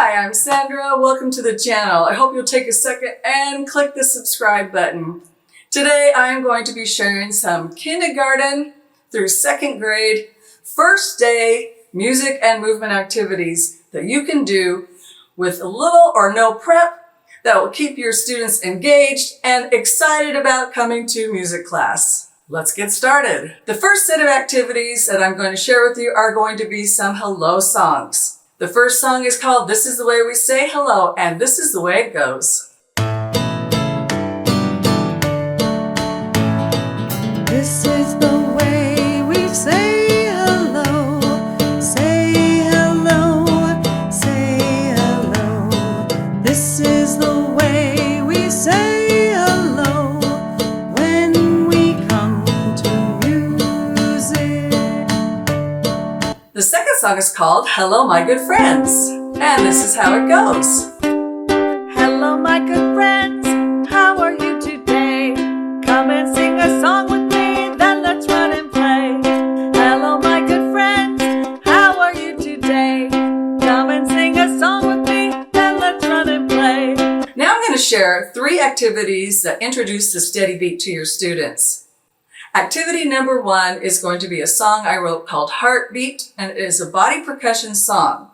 Hi, I'm Sandra. Welcome to the channel. I hope you'll take a second and click the subscribe button. Today I'm going to be sharing some kindergarten through second grade, first day music and movement activities that you can do with little or no prep that will keep your students engaged and excited about coming to music class. Let's get started. The first set of activities that I'm going to share with you are going to be some hello songs. The first song is called This Is the Way We Say Hello, and this is the way it goes. This is the way we say hello, say hello, say hello. This is the way we say hello when we come to music. The second song is called Hello My Good Friends, and this is how it goes. Hello my good friends, how are you today? Come and sing a song with me, then let's run and play. Hello my good friends, how are you today? Come and sing a song with me, then let's run and play. Now I'm going to share 3 activities that introduce the steady beat to your students. Activity number 1 is going to be a song I wrote called Heartbeat, and it is a body percussion song.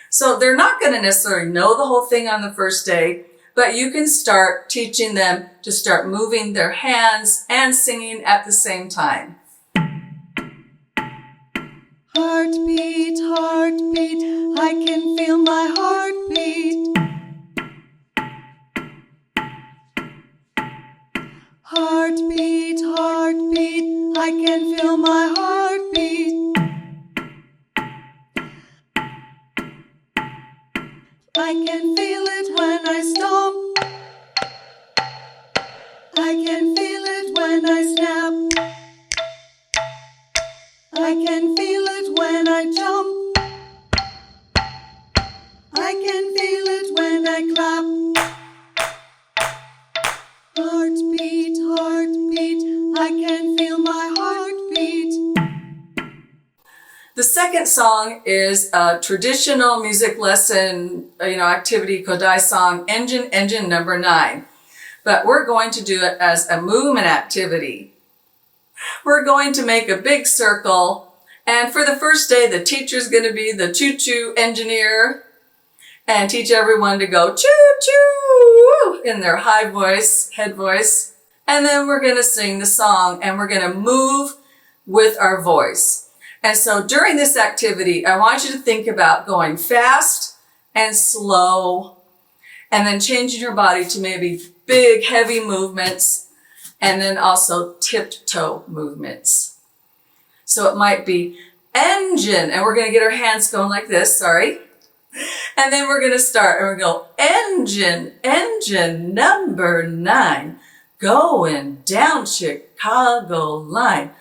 So they're not going to necessarily know the whole thing on the first day, but you can start teaching them to start moving their hands and singing at the same time. Heartbeat, heartbeat, I can feel my heartbeat. Heartbeat, heartbeat, I can feel my heartbeat. I can feel it when I stop. I can feel it when I snap. I can feel it when I jump. I can feel it when I clap. Heartbeat, heartbeat, I can feel my heartbeat. The second song is a traditional music lesson, activity Kodai song, Engine, Engine number 9. But we're going to do it as a movement activity. We're going to make a big circle, and for the first day, the teacher's going to be the choo-choo engineer and teach everyone to go choo-choo in their high voice, head voice. And then we're going to sing the song, and we're going to move with our voice. And so during this activity, I want you to think about going fast and slow, and then changing your body to maybe big, heavy movements, and then also tiptoe movements. So it might be engine, and we're going to get our hands going like this, sorry. And then we're going to start, and we're going to go engine, engine number 9, going down Chicago line.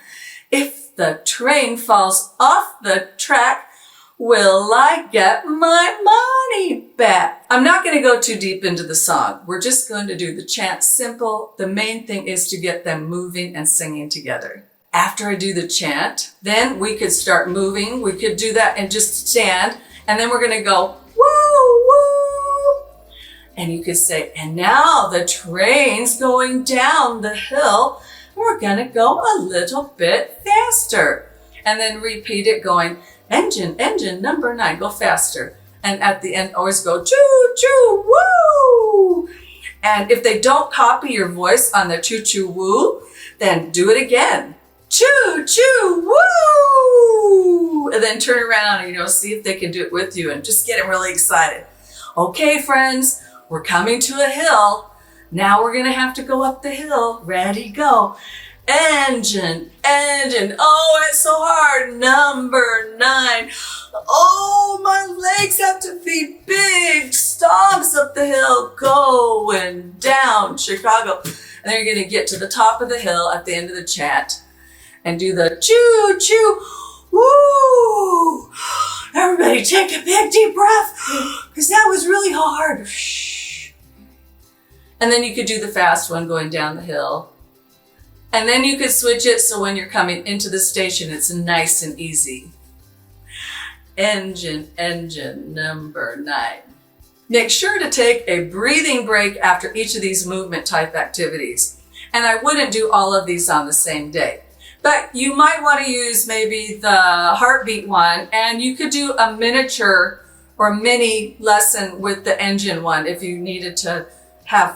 If the train falls off the track, will I get my money back? I'm not going to go too deep into the song. We're just going to do the chant simple. The main thing is to get them moving and singing together. After I do the chant, then we could start moving. We could do that and just stand. And then we're going to go, woo, woo. And you could say, and now the train's going down the hill. We're going to go a little bit faster. And then repeat it going, engine, engine number 9, go faster. And at the end, always go choo, choo, woo. And if they don't copy your voice on the choo, choo, woo, then do it again. Choo, choo, woo. And then turn around and, see if they can do it with you and just get them really excited. Okay, friends, we're coming to a hill. Now we're going to have to go up the hill. Ready, go. Engine, engine. Oh, it's so hard. Number 9. Oh, my legs have to be big. Stomps up the hill. Going down Chicago. And then you're going to get to the top of the hill at the end of the chant and do the choo, choo, woo. Everybody take a big deep breath because that was really hard. And then you could do the fast one going down the hill. And then you could switch it so when you're coming into the station, it's nice and easy. Engine, engine number 9. Make sure to take a breathing break after each of these movement type activities. And I wouldn't do all of these on the same day. But you might want to use maybe the heartbeat one, and you could do a miniature or mini lesson with the engine one if you needed to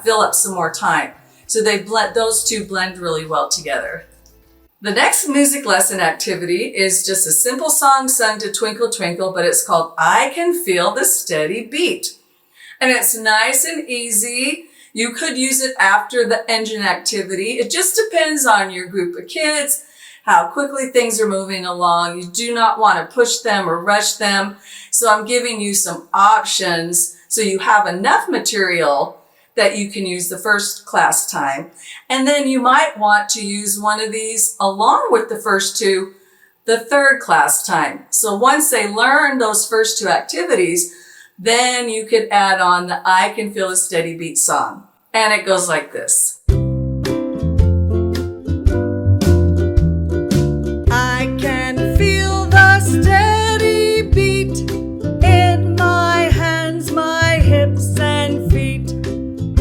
fill up some more time. So those two blend really well together. The next music lesson activity is just a simple song sung to Twinkle Twinkle, but it's called I Can Feel the Steady Beat. And it's nice and easy. You could use it after the engine activity. It just depends on your group of kids, how quickly things are moving along. You do not want to push them or rush them. So I'm giving you some options so you have enough material that you can use the first class time. And then you might want to use one of these along with the first two, the third class time. So once they learn those first two activities, then you could add on the I Can Feel a Steady Beat song. And it goes like this. I can feel the steady beat in my hands, my hips and feet.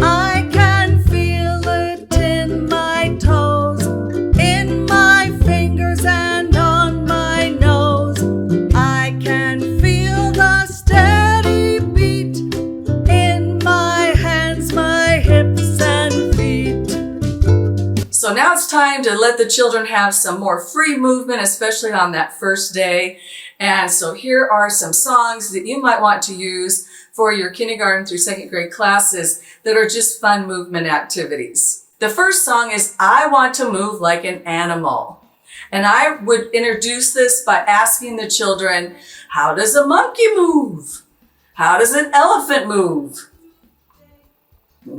I can feel it in my toes, in my fingers and on my nose. I can feel the steady beat in my hands, my hips and feet. So now it's time to let the children have some more free movement, especially on that first day. And so here are some songs that you might want to use for your kindergarten through second grade classes that are just fun movement activities. The first song is I Want to Move Like an Animal. And I would introduce this by asking the children, how does a monkey move? How does an elephant move?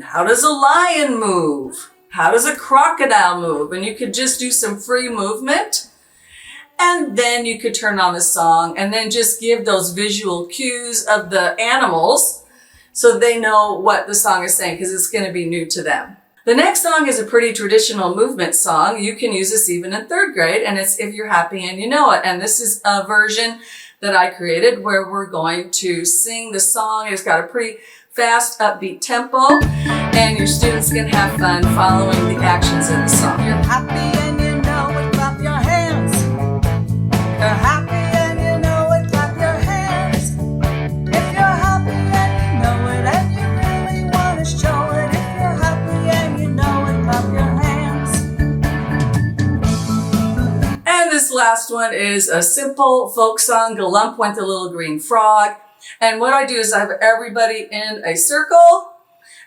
How does a lion move? How does a crocodile move? And you could just do some free movement. And then you could turn on the song and then just give those visual cues of the animals so they know what the song is saying, because it's going to be new to them. The next song is a pretty traditional movement song. You can use this even in third grade, and it's If You're Happy and You Know It. And this is a version that I created where we're going to sing the song. It's got a pretty fast, upbeat tempo, and your students can have fun following the actions in the song. You're happy and you know it, clap your hands. You're happy and you know it, clap your hands. If you're happy and you know it and you really want to show it, if you're happy and you know it, clap your hands. And this last one is a simple folk song, GALLUMP Went the Little Green Frog. And what I do is I have everybody in a circle,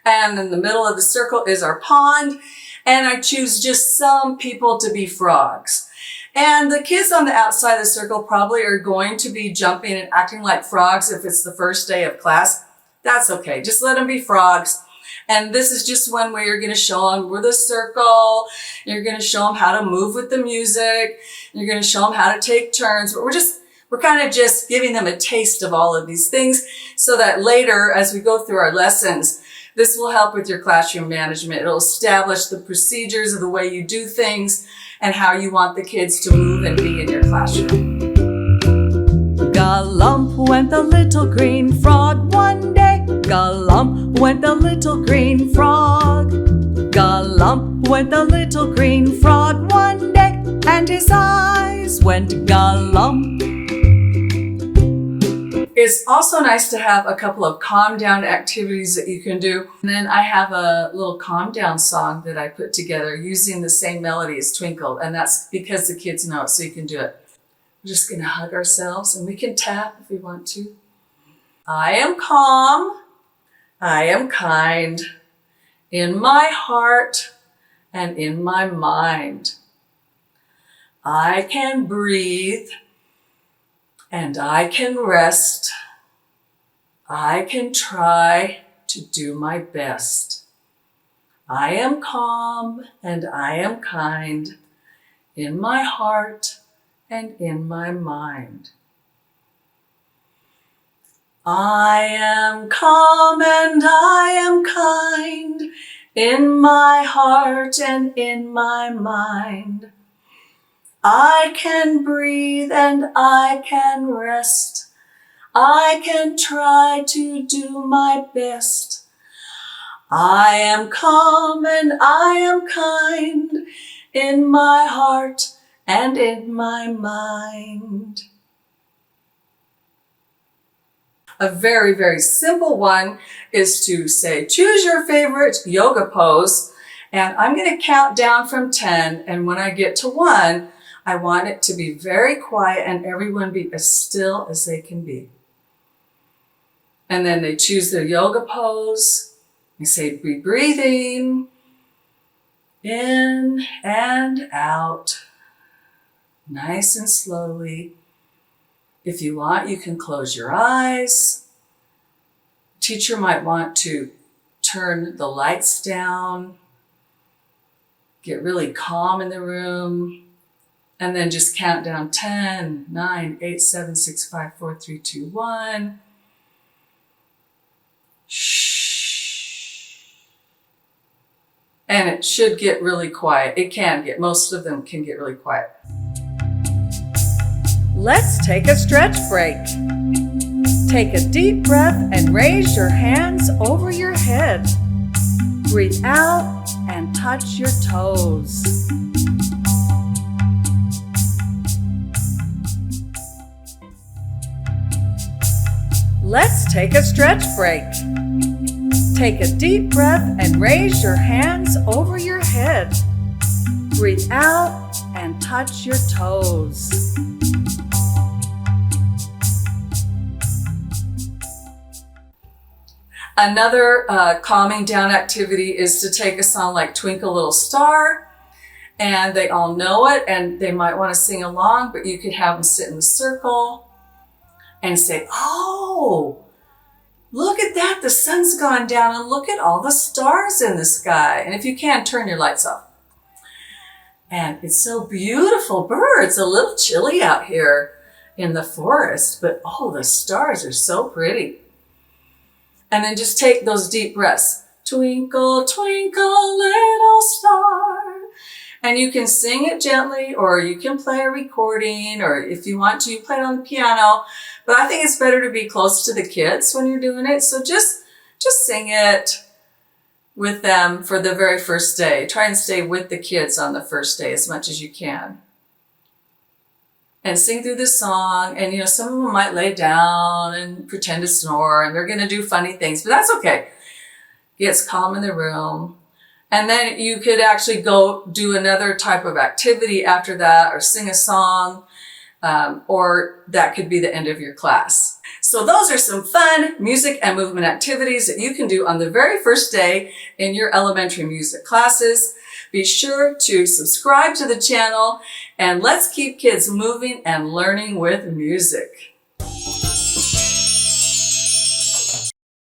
and in the middle of the circle is our pond, and I choose just some people to be frogs. And the kids on the outside of the circle probably are going to be jumping and acting like frogs if it's the first day of class. That's okay. Just let them be frogs. And this is just one where you're going to show them where the circle, you're going to show them how to move with the music, you're going to show them how to take turns. But we're kind of just giving them a taste of all of these things so that later, as we go through our lessons, this will help with your classroom management. It'll establish the procedures of the way you do things and how you want the kids to move and be in your classroom. GALLUMP went the little green frog one day. GALLUMP went the little green frog. GALLUMP went the little green frog one day, and his eyes went GALLUMP. It's also nice to have a couple of calm down activities that you can do. And then I have a little calm down song that I put together using the same melody as Twinkle. And that's because the kids know it, so you can do it. We're just going to hug ourselves, and we can tap if we want to. I am calm. I am kind in my heart and in my mind. I can breathe. And I can rest. I can try to do my best. I am calm and I am kind in my heart and in my mind. I am calm and I am kind in my heart and in my mind. I can breathe and I can rest. I can try to do my best. I am calm and I am kind in my heart and in my mind. A very, very simple one is to say, choose your favorite yoga pose, and I'm going to count down from 10, and when I get to 1, I want it to be very quiet and everyone be as still as they can be. And then they choose their yoga pose. I say, be breathing in and out, nice and slowly. If you want, you can close your eyes. Teacher might want to turn the lights down, get really calm in the room, and then just count down 10, 9, 8, 7, 6, 5, 4, 3, 2, 1. Shh. And it should get really quiet. It can get, most of them can get really quiet. Let's take a stretch break. Take a deep breath and raise your hands over your head. Breathe out and touch your toes. Let's take a stretch break. Take a deep breath and raise your hands over your head. Breathe out and touch your toes. Another calming down activity is to take a song like Twinkle Little Star, and they all know it and they might want to sing along, but you could have them sit in a circle and say, oh, look at that, the sun's gone down and look at all the stars in the sky. And if you can, turn your lights off. And it's so beautiful. Birds, a little chilly out here in the forest, but oh, the stars are so pretty. And then just take those deep breaths. Twinkle, twinkle, little star. And you can sing it gently, or you can play a recording, or if you want to, you play it on the piano. But I think it's better to be close to the kids when you're doing it. So just sing it with them for the very first day. Try and stay with the kids on the first day as much as you can. And sing through the song, and some of them might lay down and pretend to snore, and they're going to do funny things, but that's okay. Gets calm in the room. And then you could actually go do another type of activity after that, or sing a song, or that could be the end of your class. So those are some fun music and movement activities that you can do on the very first day in your elementary music classes. Be sure to subscribe to the channel, and let's keep kids moving and learning with music.